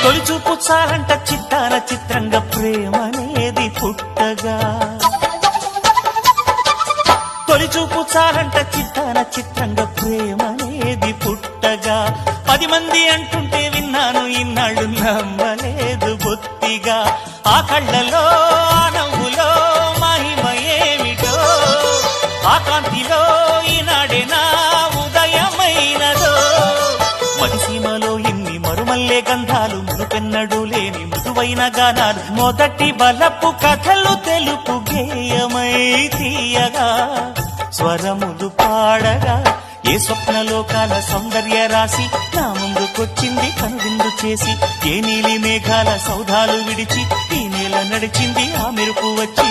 తొలి చూపు చాలంట చిత్తాన చిత్రంగా ప్రేమనేది పుట్టగా, తొలి చూపు చాలంట చిత్తాన చిత్రంగా ప్రేమనేది పుట్టగా, 10 మంది అంటుంటే విన్నాను ఇన్నాళ్ళు నమ్మలేదు బొత్తిగా. ఆ కళ్ళలో ఆ నవ్వులో మహిమ ఏమిటో, ఆ కాంతిలో ఈనాడే నా ఉదయమైనదో. మదిసీమలో ఇన్ని మరుమల్లే గంధాలు, మునుపెన్నడూ లేని మృదువైన గానాలు, మొదటి బలపు కథలు తెలుపు గేయమై తీయగా, స్వరములు పాడగా ఏ స్వప్నలోకాల సౌందర్య రాశి నా ముందుకొచ్చింది కనువిందు చేసి. ఏ నీలి మేఘాల సౌధాలు విడిచి ఈ నేల నడిచింది ఆ మెరుపు వచ్చి.